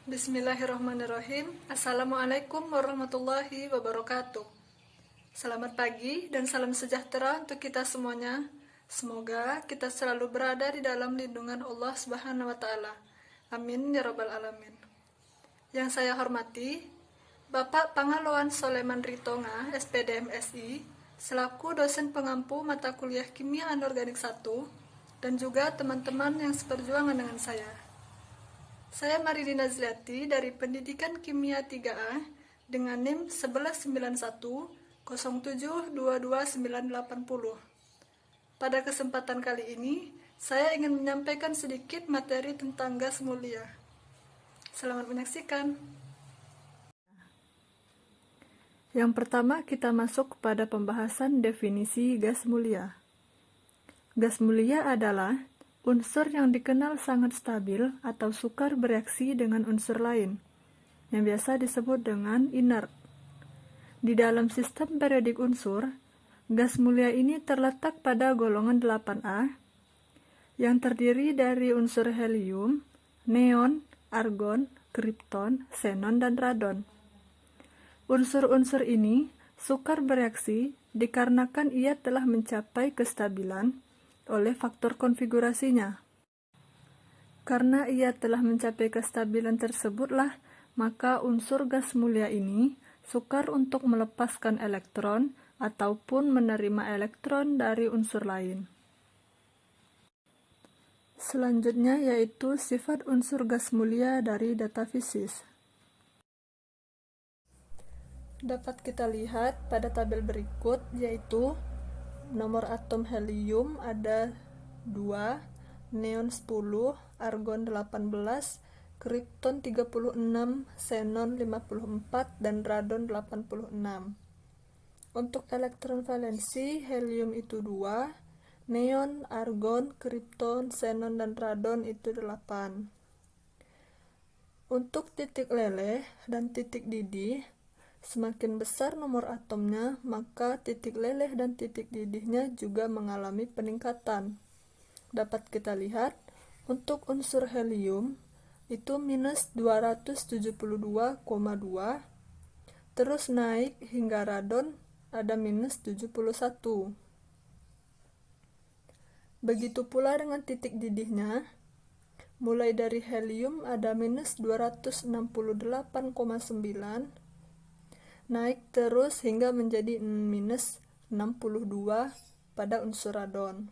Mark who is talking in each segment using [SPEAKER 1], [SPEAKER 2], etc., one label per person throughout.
[SPEAKER 1] Bismillahirrahmanirrahim. Assalamualaikum warahmatullahi wabarakatuh. Selamat pagi dan salam sejahtera untuk kita semuanya. Semoga kita selalu berada di dalam lindungan Allah Subhanahu wa taala. Amin ya rabbal alamin. Yang saya hormati Bapak Pangaloan Soleman Ritonga, SPD MSI, selaku dosen pengampu mata kuliah Kimia Anorganik 1, dan juga teman-teman yang seperjuangan dengan saya. Saya Maridina Zliati dari Pendidikan Kimia 3A dengan NIM 119107229980. Pada kesempatan kali ini, saya ingin menyampaikan sedikit materi tentang gas mulia. Selamat menyaksikan. Yang pertama, kita masuk kepada pembahasan definisi gas mulia. Gas mulia adalah unsur yang dikenal sangat stabil atau sukar bereaksi dengan unsur lain, yang biasa disebut dengan inert. Di dalam sistem periodik unsur, gas mulia ini terletak pada golongan 8A, yang terdiri dari unsur helium, neon, argon, kripton, xenon, dan radon. Unsur-unsur ini sukar bereaksi dikarenakan ia telah mencapai kestabilan oleh faktor konfigurasinya. Karena ia telah mencapai kestabilan tersebutlah, maka unsur gas mulia ini sukar untuk melepaskan elektron ataupun menerima elektron dari unsur lain. Selanjutnya yaitu sifat unsur gas mulia dari data fisis. Dapat kita lihat pada tabel berikut, yaitu nomor atom helium ada 2, neon 10, argon 18, kripton 36, xenon 54, dan radon 86. Untuk elektron valensi, helium itu 2, neon, argon, kripton, xenon, dan radon itu 8. Untuk titik leleh dan titik didih, semakin besar nomor atomnya, maka titik leleh dan titik didihnya juga mengalami peningkatan. Dapat kita lihat, untuk unsur helium itu minus 272,2, terus naik hingga radon ada minus 71. Begitu pula dengan titik didihnya, mulai dari helium ada minus 268,9, naik terus hingga menjadi minus 62 pada unsur radon.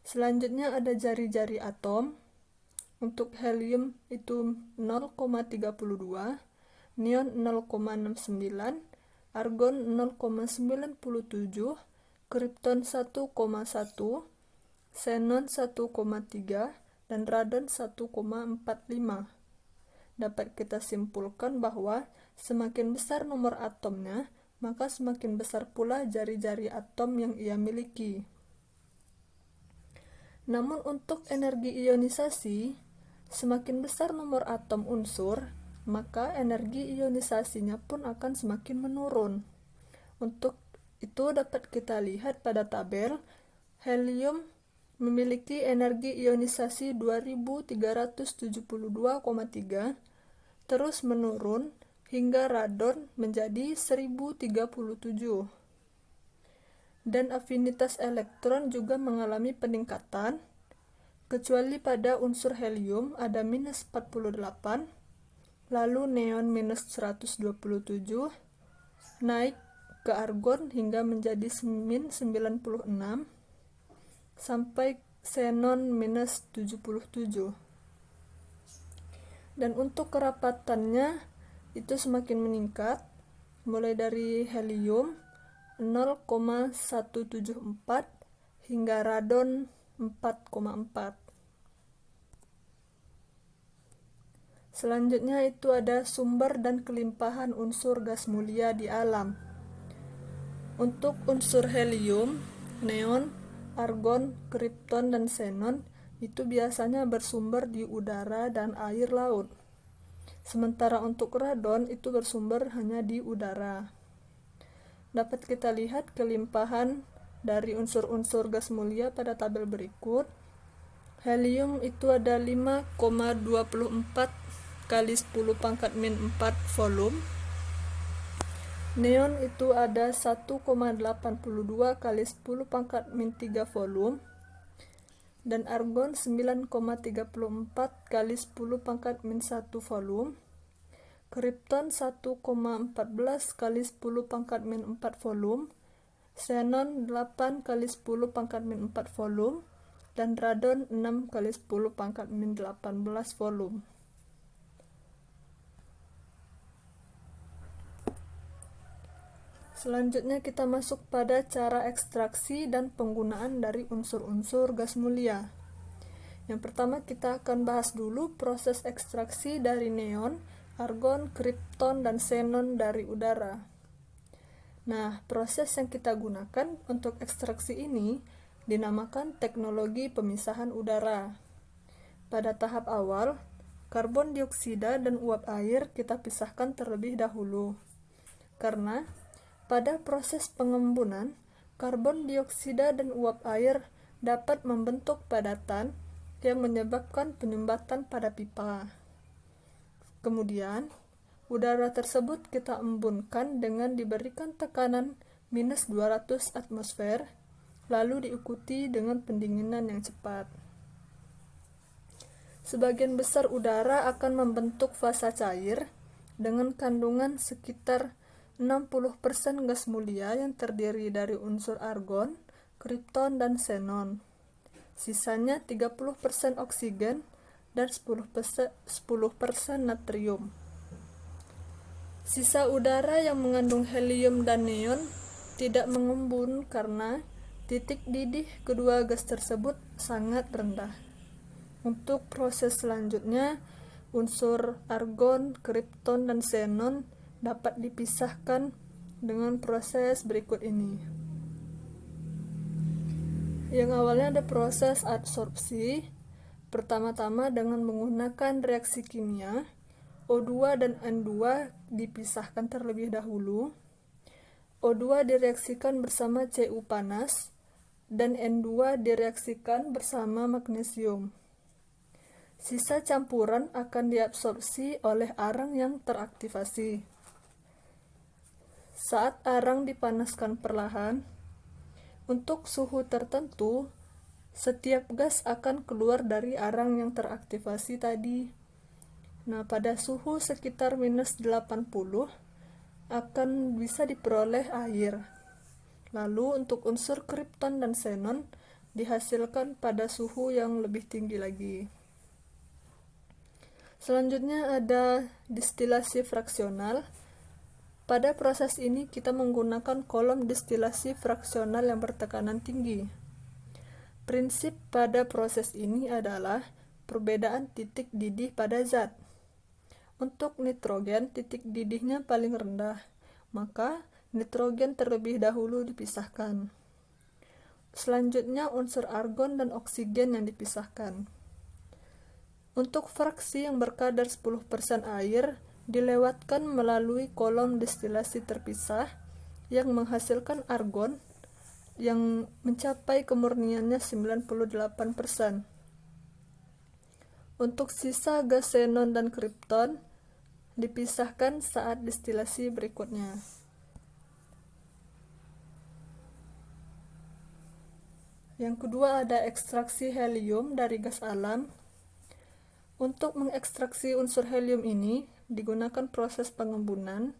[SPEAKER 1] Selanjutnya ada jari-jari atom. Untuk helium itu 0,32, neon 0,69, argon 0,97, kripton 1,1, xenon 1,3, dan radon 1,45. Dapat kita simpulkan bahwa semakin besar nomor atomnya, maka semakin besar pula jari-jari atom yang ia miliki. Namun untuk energi ionisasi, semakin besar nomor atom unsur, maka energi ionisasinya pun akan semakin menurun. Untuk itu dapat kita lihat pada tabel, helium memiliki energi ionisasi 2372,3, terus menurun hingga radon menjadi 1037. Dan afinitas elektron juga mengalami peningkatan, kecuali pada unsur helium ada minus 48, lalu neon minus 127, naik ke argon hingga menjadi min 96, sampai xenon minus 77. Dan untuk kerapatannya itu semakin meningkat, mulai dari helium 0,174 hingga radon 4,4. Selanjutnya itu ada sumber dan kelimpahan unsur gas mulia di alam. Untuk unsur helium, neon, argon, kripton, dan xenon itu biasanya bersumber di udara dan air laut. Sementara untuk radon itu bersumber hanya di udara. Dapat kita lihat kelimpahan dari unsur-unsur gas mulia pada tabel berikut. Helium itu ada 5,24 kali 10 pangkat min 4 volume. Neon itu ada 1,82 kali 10 pangkat min 3 volume. Dan argon 9,34 kali 10 pangkat min 1 volume. Krypton 1,14 kali 10 pangkat min 4 volume. Xenon 8 kali 10 pangkat min 4 volume. Dan radon 6 kali 10 pangkat min 18 volume. Selanjutnya kita masuk pada cara ekstraksi dan penggunaan dari unsur-unsur gas mulia. Yang pertama kita akan bahas dulu proses ekstraksi dari neon, argon, krypton, dan xenon dari udara. Nah, proses yang kita gunakan untuk ekstraksi ini dinamakan teknologi pemisahan udara. Pada tahap awal, karbon dioksida dan uap air kita pisahkan terlebih dahulu. Karena pada proses pengembunan, karbon dioksida dan uap air dapat membentuk padatan yang menyebabkan penyumbatan pada pipa. Kemudian, udara tersebut kita embunkan dengan diberikan tekanan minus 200 atmosfer, lalu diikuti dengan pendinginan yang cepat. Sebagian besar udara akan membentuk fasa cair dengan kandungan sekitar 60% gas mulia yang terdiri dari unsur argon, krypton, dan xenon. Sisanya 30% oksigen dan 10% natrium. Sisa udara yang mengandung helium dan neon tidak mengembun karena titik didih kedua gas tersebut sangat rendah. Untuk proses selanjutnya, unsur argon, krypton, dan xenon dapat dipisahkan dengan proses berikut ini. Yang awalnya ada proses adsorpsi. Pertama-tama dengan menggunakan reaksi kimia, O2 dan N2 dipisahkan terlebih dahulu. O2 direaksikan bersama Cu panas dan N2 direaksikan bersama magnesium. Sisa campuran akan diabsorpsi oleh arang yang teraktivasi. Saat arang dipanaskan perlahan, untuk suhu tertentu, setiap gas akan keluar dari arang yang teraktivasi tadi. Nah, pada suhu sekitar minus 80 akan bisa diperoleh air. Lalu untuk unsur krypton dan xenon dihasilkan pada suhu yang lebih tinggi lagi. Selanjutnya ada distilasi fraksional. Pada proses ini kita menggunakan kolom distilasi fraksional yang bertekanan tinggi. Prinsip pada proses ini adalah perbedaan titik didih pada zat. Untuk nitrogen, titik didihnya paling rendah, maka nitrogen terlebih dahulu dipisahkan. Selanjutnya unsur argon dan oksigen yang dipisahkan. Untuk fraksi yang berkadar 10% air, dilewatkan melalui kolom distilasi terpisah yang menghasilkan argon yang mencapai kemurniannya 98%. Untuk sisa gas xenon dan krypton dipisahkan saat distilasi berikutnya. Yang kedua ada ekstraksi helium dari gas alam. Untuk mengekstraksi unsur helium ini digunakan proses pengembunan.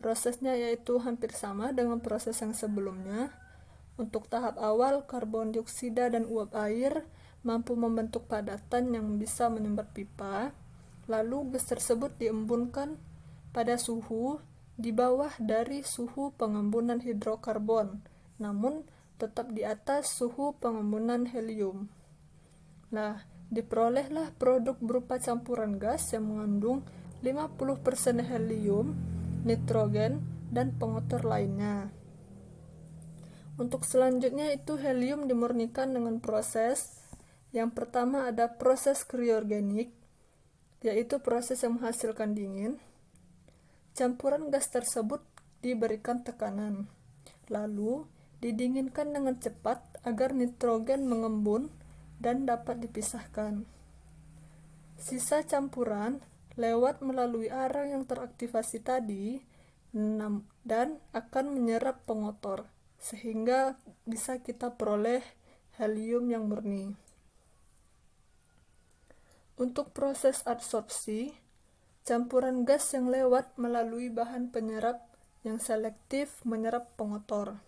[SPEAKER 1] Prosesnya yaitu hampir sama dengan proses yang sebelumnya. Untuk tahap awal, karbon dioksida dan uap air mampu membentuk padatan yang bisa menyumbat pipa. Lalu gas tersebut diembunkan pada suhu di bawah dari suhu pengembunan hidrokarbon, namun tetap di atas suhu pengembunan helium. Nah, diperolehlah produk berupa campuran gas yang mengandung 50% helium, nitrogen, dan pengotor lainnya. Untuk selanjutnya itu helium dimurnikan dengan proses. Yang pertama ada proses kriogenik, yaitu proses yang menghasilkan dingin. Campuran gas tersebut diberikan tekanan, lalu didinginkan dengan cepat agar nitrogen mengembun dan dapat dipisahkan. Sisa campuran lewat melalui arang yang teraktivasi tadi dan akan menyerap pengotor, sehingga bisa kita peroleh helium yang murni. Untuk proses adsorpsi, campuran gas yang lewat melalui bahan penyerap yang selektif menyerap pengotor.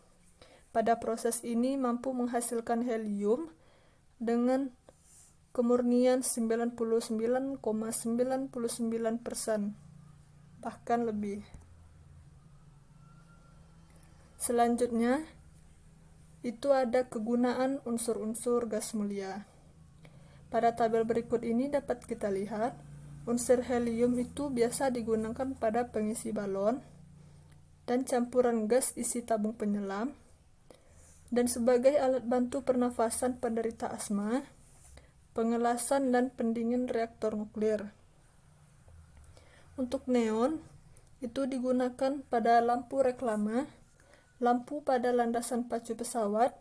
[SPEAKER 1] Pada proses ini mampu menghasilkan helium dengan kemurnian 99,99%, bahkan lebih. Selanjutnya, itu ada kegunaan unsur-unsur gas mulia. Pada tabel berikut ini dapat kita lihat, unsur helium itu biasa digunakan pada pengisi balon dan campuran gas isi tabung penyelam, dan sebagai alat bantu pernafasan penderita asma, pengelasan dan pendingin reaktor nuklir. Untuk neon, itu digunakan pada lampu reklame, lampu pada landasan pacu pesawat,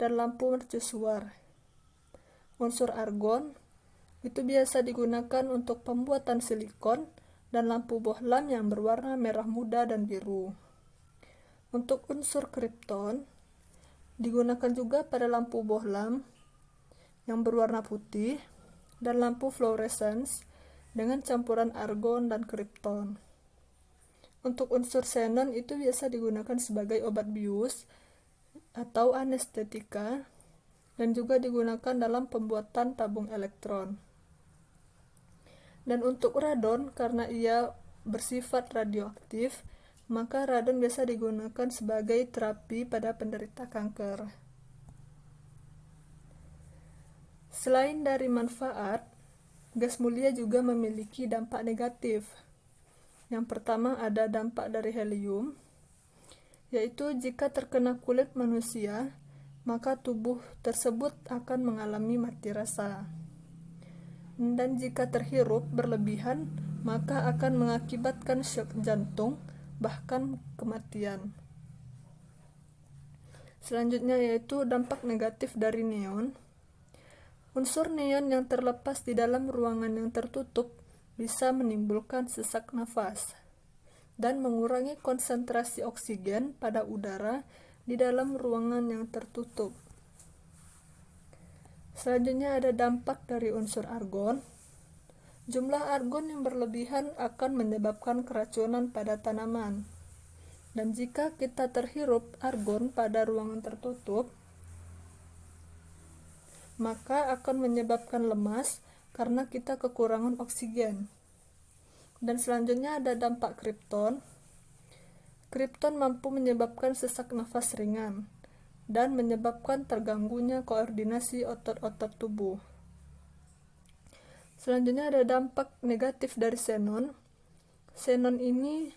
[SPEAKER 1] dan lampu mercusuar. Unsur argon, itu biasa digunakan untuk pembuatan silikon dan lampu bohlam yang berwarna merah muda dan biru. Untuk unsur kripton, digunakan juga pada lampu bohlam yang berwarna putih dan lampu fluorescence dengan campuran argon dan kripton. Untuk unsur xenon itu biasa digunakan sebagai obat bius atau anestetika dan juga digunakan dalam pembuatan tabung elektron. Dan untuk radon, karena ia bersifat radioaktif, maka radon biasa digunakan sebagai terapi pada penderita kanker. Selain dari manfaat, gas mulia juga memiliki dampak negatif. Yang pertama ada dampak dari helium, yaitu jika terkena kulit manusia, maka tubuh tersebut akan mengalami mati rasa. Dan jika terhirup berlebihan, maka akan mengakibatkan syok jantung, bahkan kematian. Selanjutnya yaitu dampak negatif dari neon. Unsur neon yang terlepas di dalam ruangan yang tertutup bisa menimbulkan sesak nafas dan mengurangi konsentrasi oksigen pada udara di dalam ruangan yang tertutup. Selanjutnya ada dampak dari unsur argon. Jumlah argon yang berlebihan akan menyebabkan keracunan pada tanaman. Dan jika kita terhirup argon pada ruangan tertutup, maka akan menyebabkan lemas karena kita kekurangan oksigen. Dan selanjutnya ada dampak kripton. Kripton mampu menyebabkan sesak nafas ringan dan menyebabkan terganggunya koordinasi otot-otot tubuh. Selanjutnya ada dampak negatif dari xenon. Xenon ini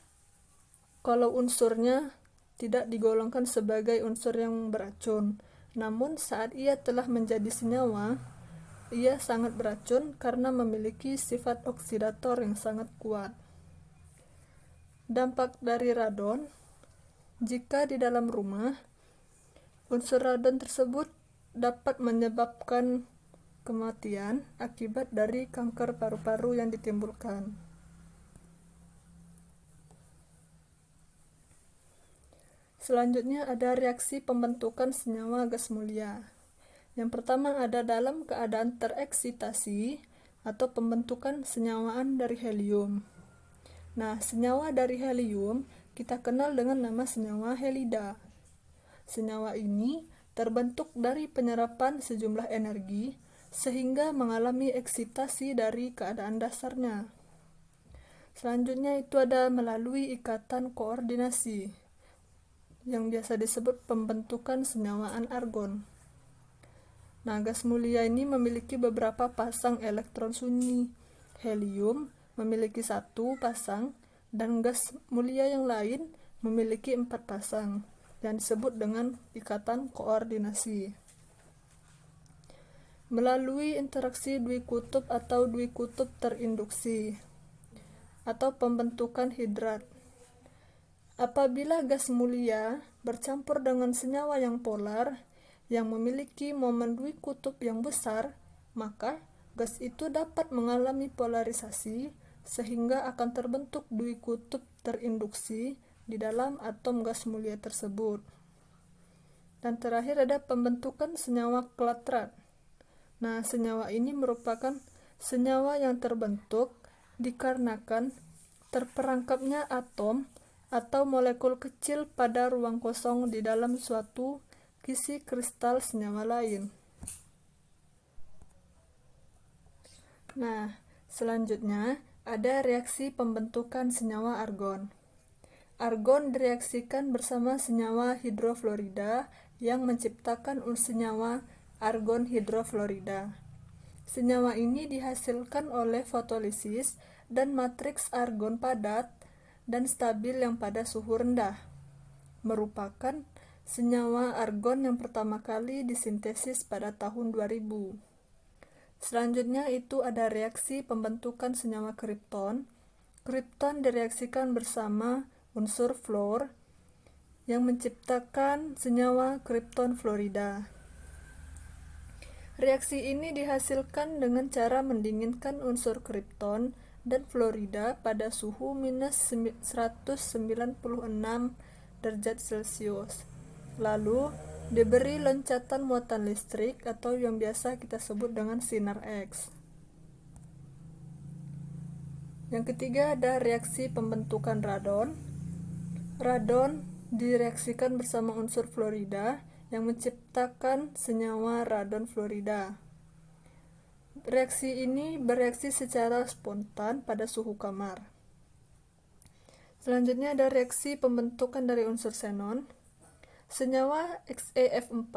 [SPEAKER 1] kalau unsurnya tidak digolongkan sebagai unsur yang beracun, namun saat ia telah menjadi senyawa, ia sangat beracun karena memiliki sifat oksidator yang sangat kuat. Dampak dari radon, jika di dalam rumah, unsur radon tersebut dapat menyebabkan kematian akibat dari kanker paru-paru yang ditimbulkan. Selanjutnya ada reaksi pembentukan senyawa gas mulia. Yang pertama ada dalam keadaan tereksitasi atau pembentukan senyawaan dari helium. Nah, senyawa dari helium kita kenal dengan nama senyawa helida. Senyawa ini terbentuk dari penyerapan sejumlah energi sehingga mengalami eksitasi dari keadaan dasarnya. Selanjutnya itu ada melalui ikatan koordinasi yang biasa disebut pembentukan senyawaan argon. Nah, gas mulia ini memiliki beberapa pasang elektron sunyi. Helium memiliki 1 pasang dan gas mulia yang lain memiliki 4 pasang yang disebut dengan ikatan koordinasi. Melalui interaksi dwikutub atau dwikutub terinduksi atau pembentukan hidrat. Apabila gas mulia bercampur dengan senyawa yang polar yang memiliki momen dwikutub yang besar, maka gas itu dapat mengalami polarisasi sehingga akan terbentuk dui kutub terinduksi di dalam atom gas mulia tersebut. Dan terakhir ada pembentukan senyawa klatrat. Nah, senyawa ini merupakan senyawa yang terbentuk dikarenakan terperangkapnya atom atau molekul kecil pada ruang kosong di dalam suatu kisi kristal senyawa lain. Nah, selanjutnya ada reaksi pembentukan senyawa argon. Argon direaksikan bersama senyawa hidrofluorida yang menciptakan senyawa argon hidrofluorida. Senyawa ini dihasilkan oleh fotolisis dan matriks argon padat dan stabil yang pada suhu rendah. Merupakan senyawa argon yang pertama kali disintesis pada tahun 2000. Selanjutnya itu ada reaksi pembentukan senyawa kripton. Kripton direaksikan bersama unsur fluor yang menciptakan senyawa kripton fluorida. Reaksi ini dihasilkan dengan cara mendinginkan unsur kripton dan fluorida pada suhu minus 196 derajat Celcius. Lalu diberi loncatan muatan listrik atau yang biasa kita sebut dengan sinar X. Yang ketiga ada reaksi pembentukan radon. Radon direaksikan bersama unsur fluorida yang menciptakan senyawa radon fluorida. Reaksi ini bereaksi secara spontan pada suhu kamar. Selanjutnya ada reaksi pembentukan dari unsur xenon. Senyawa XeF4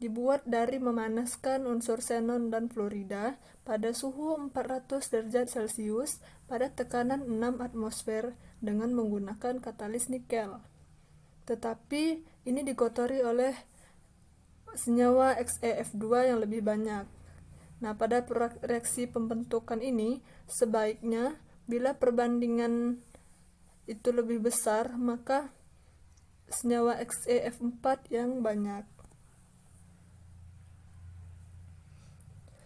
[SPEAKER 1] dibuat dari memanaskan unsur xenon dan fluorida pada suhu 400 derajat Celcius pada tekanan 6 atmosfer dengan menggunakan katalis nikel. Tetapi ini dikotori oleh senyawa XeF2 yang lebih banyak. Nah, pada reaksi pembentukan ini sebaiknya bila perbandingan itu lebih besar, maka senyawa XeF4 yang banyak.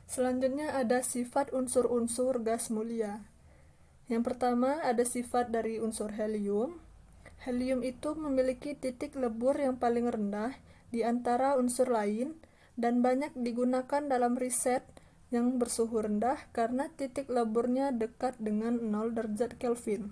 [SPEAKER 1] Selanjutnya ada sifat unsur-unsur gas mulia. Yang pertama ada sifat dari unsur helium. Helium itu memiliki titik lebur yang paling rendah di antara unsur lain dan banyak digunakan dalam riset yang bersuhu rendah karena titik leburnya dekat dengan 0 derajat Kelvin.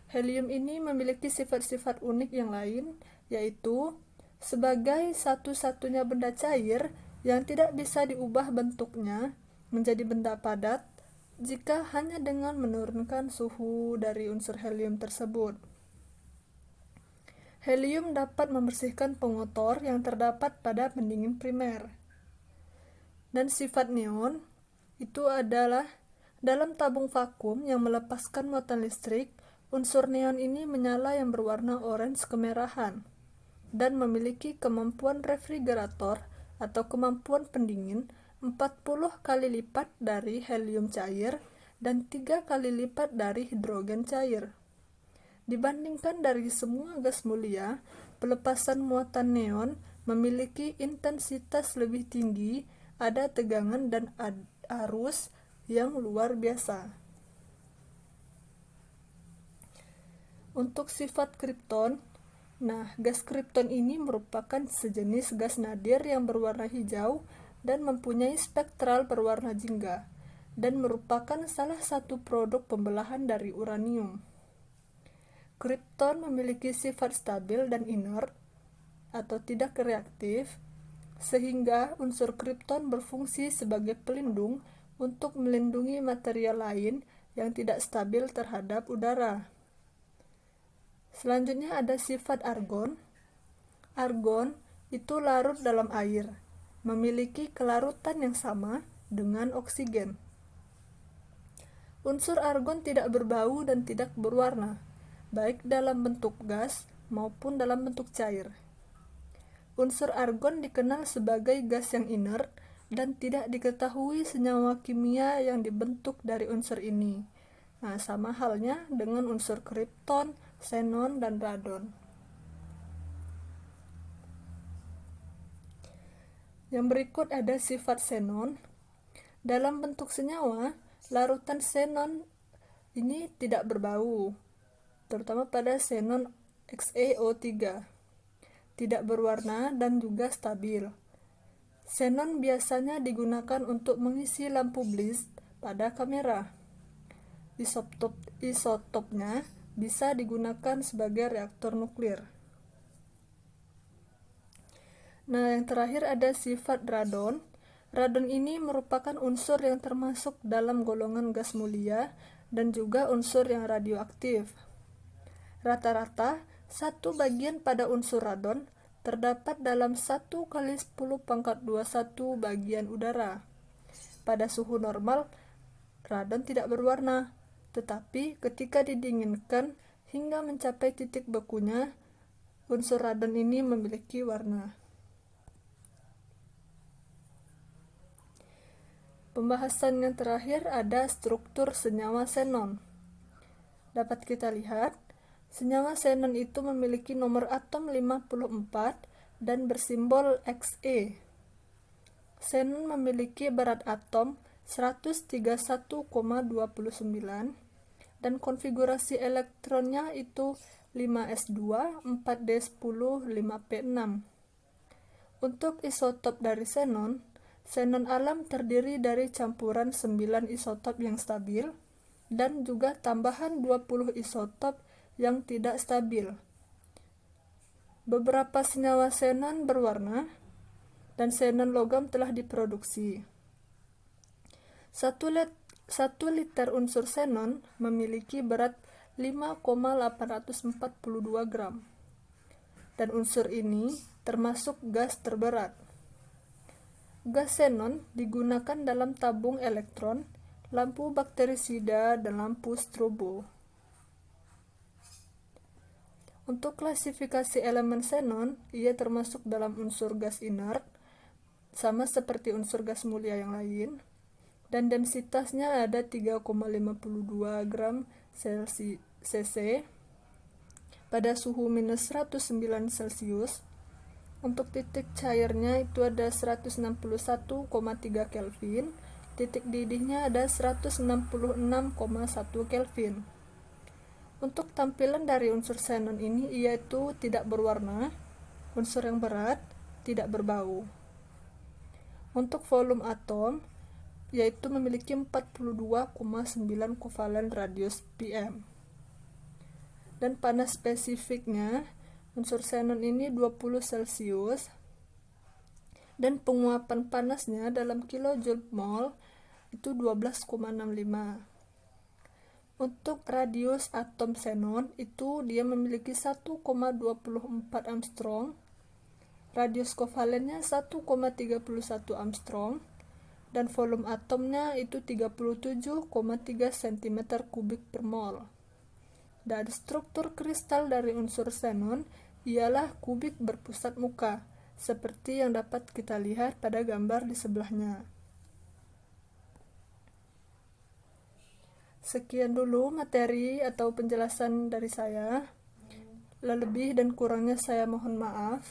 [SPEAKER 1] Helium ini memiliki sifat-sifat unik yang lain, yaitu sebagai satu-satunya benda cair yang tidak bisa diubah bentuknya menjadi benda padat jika hanya dengan menurunkan suhu dari unsur helium tersebut. Helium dapat membersihkan pengotor yang terdapat pada pendingin primer. Dan sifat neon itu adalah dalam tabung vakum yang melepaskan muatan listrik, unsur neon ini menyala yang berwarna orange kemerahan dan memiliki kemampuan refrigerator atau kemampuan pendingin 40 kali lipat dari helium cair dan 3 kali lipat dari hidrogen cair. Dibandingkan dari semua gas mulia, pelepasan muatan neon memiliki intensitas lebih tinggi, ada tegangan dan arus yang luar biasa. Untuk sifat kripton, gas kripton ini merupakan sejenis gas nadir yang berwarna hijau dan mempunyai spektral berwarna jingga, dan merupakan salah satu produk pembelahan dari uranium. Kripton memiliki sifat stabil dan inert atau tidak reaktif, sehingga unsur kripton berfungsi sebagai pelindung untuk melindungi material lain yang tidak stabil terhadap udara. Selanjutnya ada sifat argon. Argon itu larut dalam air, memiliki kelarutan yang sama dengan oksigen. Unsur argon tidak berbau dan tidak berwarna, baik dalam bentuk gas maupun dalam bentuk cair. Unsur argon dikenal sebagai gas yang inert dan tidak diketahui senyawa kimia yang dibentuk dari unsur ini. Sama halnya dengan unsur kripton, xenon, dan radon. Yang berikut ada sifat xenon. Dalam bentuk senyawa, larutan xenon ini tidak berbau, terutama pada xenon XeO3, tidak berwarna dan juga stabil. Xenon biasanya digunakan untuk mengisi lampu blitz pada kamera. Isotopnya bisa digunakan sebagai reaktor nuklir. Nah, yang terakhir ada sifat radon. Radon ini merupakan unsur yang termasuk dalam golongan gas mulia dan juga unsur yang radioaktif. Rata-rata, satu bagian pada unsur radon terdapat dalam 1 × 10⁻21 bagian udara. Pada suhu normal, radon tidak berwarna, tetapi ketika didinginkan hingga mencapai titik bekunya, unsur radon ini memiliki warna. Pembahasan yang terakhir ada struktur senyawa xenon. Dapat kita lihat, senyawa xenon itu memiliki nomor atom 54 dan bersimbol Xe. Xenon memiliki berat atom 131,29 dan konfigurasi elektronnya itu 5s2, 4d10, 5p6. Untuk isotop dari xenon alam terdiri dari campuran 9 isotop yang stabil dan juga tambahan 20 isotop yang tidak stabil. Beberapa senyawa xenon berwarna dan xenon logam telah diproduksi. 1 liter unsur xenon memiliki berat 5,842 gram. Dan unsur ini termasuk gas terberat. Gas xenon digunakan dalam tabung elektron, lampu bakterisida, dan lampu strobo. Untuk klasifikasi elemen xenon, ia termasuk dalam unsur gas inert, sama seperti unsur gas mulia yang lain, dan densitasnya ada 3,52 gram cc pada suhu minus 109 Celcius. Untuk titik cairnya itu ada 161,3 Kelvin, titik didihnya ada 166,1 Kelvin. Untuk tampilan dari unsur xenon ini yaitu tidak berwarna, unsur yang berat, tidak berbau. Untuk volume atom yaitu memiliki 42,9 kovalen radius pm. Dan panas spesifiknya unsur xenon ini 20 Celcius dan penguapan panasnya dalam kilojoule mol itu 12,65. Untuk radius atom xenon itu dia memiliki 1,24 Armstrong, radius kovalennya 1,31 Armstrong, dan volume atomnya itu 37,3 cm3 per mol. Dan struktur kristal dari unsur xenon ialah kubik berpusat muka, seperti yang dapat kita lihat pada gambar di sebelahnya. Sekian dulu materi atau penjelasan dari saya. Lebih dan kurangnya saya mohon maaf.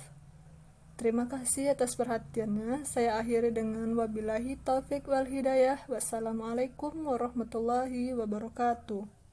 [SPEAKER 1] Terima kasih atas perhatiannya. Saya akhiri dengan wabillahi taufik wal hidayah. Wassalamualaikum warahmatullahi wabarakatuh.